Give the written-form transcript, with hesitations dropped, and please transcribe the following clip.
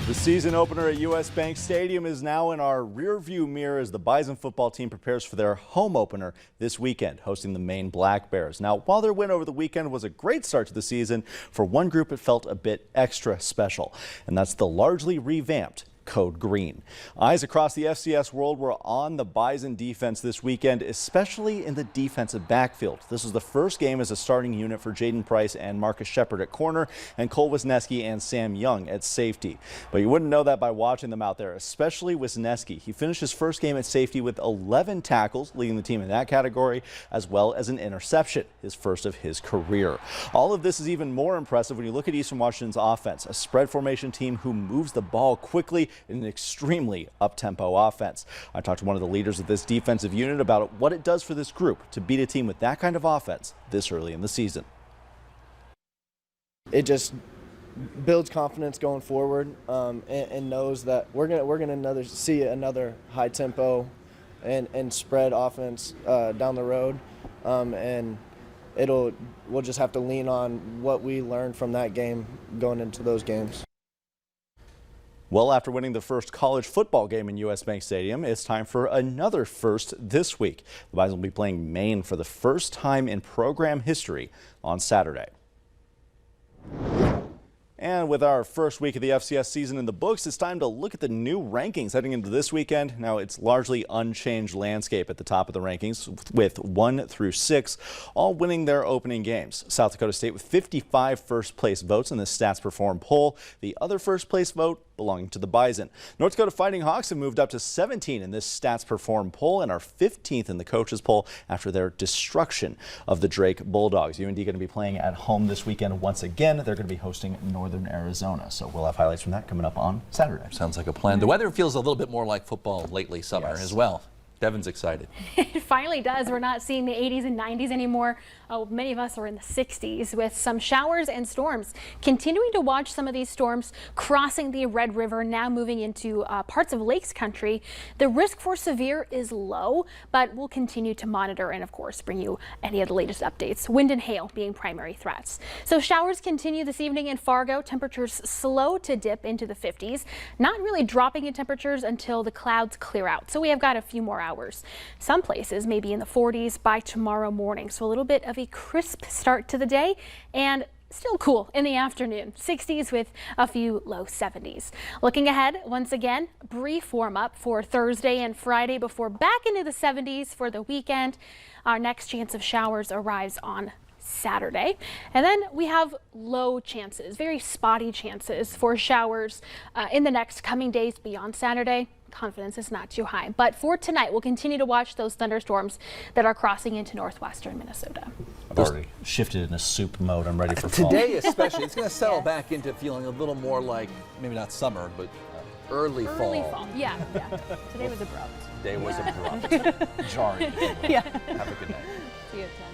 The season opener at US Bank Stadium is now in our rearview mirror as the Bison football team prepares for their home opener this weekend, hosting the Maine Black Bears. Now, while their win over the weekend was a great start to the season, for one group it felt a bit extra special, and that's the largely revamped Code Green. Eyes across the FCS world were on the Bison defense this weekend, especially in the defensive backfield. This was the first game as a starting unit for Jaden Price and Marcus Shepard at corner, and Cole Wisniewski and Sam Young at safety. But you wouldn't know that by watching them out there, especially Wisniewski. He finished his first game at safety with 11 tackles, leading the team in that category, as well as an interception, his first of his career. All of this is even more impressive when you look at Eastern Washington's offense, a spread formation team who moves the ball quickly in an extremely up-tempo offense. I talked to one of the leaders of this defensive unit about what it does for this group to beat a team with that kind of offense this early in the season. It just builds confidence going forward, and knows that we're gonna see another high tempo and spread offense down the road, and we'll just have to lean on what we learned from that game going into those games. Well, after winning the first college football game in US Bank Stadium, it's time for another first this week. The Bison will be playing Maine for the first time in program history on Saturday. And with our first week of the FCS season in the books, it's time to look at the new rankings heading into this weekend. Now, it's largely unchanged landscape at the top of the rankings, with 1 through 6 all winning their opening games. South Dakota State with 55 first-place votes in the Stats Perform poll, the other first-place vote belonging to the Bison. North Dakota Fighting Hawks have moved up to 17 in this Stats Perform poll and are 15th in the coaches poll after their destruction of the Drake Bulldogs. UND going to be playing at home this weekend once again. They're going to be hosting Northern Arizona. So we'll have highlights from that coming up on Saturday. Sounds like a plan. The weather feels a little bit more like football lately, summer as well. Devin's excited. It finally does. We're not seeing the 80s and 90s anymore. Many of us are in the 60s with some showers and storms. Continuing to watch some of these storms crossing the Red River, now moving into parts of Lakes Country. The risk for severe is low, but we'll continue to monitor and, of course, bring you any of the latest updates. Wind and hail being primary threats. So showers continue this evening in Fargo. Temperatures slow to dip into the 50s. Not really dropping in temperatures until the clouds clear out. So we have got a few more hours. Some places may be in the 40s by tomorrow morning. So a little bit of a crisp start to the day and still cool in the afternoon. 60s with a few low 70s. Looking ahead, once again, brief warm up for Thursday and Friday before back into the 70s for the weekend. Our next chance of showers arrives on Saturday, and then we have low chances, very spotty chances for showers in the next coming days beyond Saturday. Confidence is not too high, but for tonight we'll continue to watch those thunderstorms that are crossing into northwestern Minnesota. I've already shifted into soup mode. I'm ready for fall. Today especially, it's going to settle back into feeling a little more like, maybe not summer, but early fall. Early fall, yeah. Today was abrupt. Today was abrupt. Jarring. Yeah. Have a good night. See you at 10.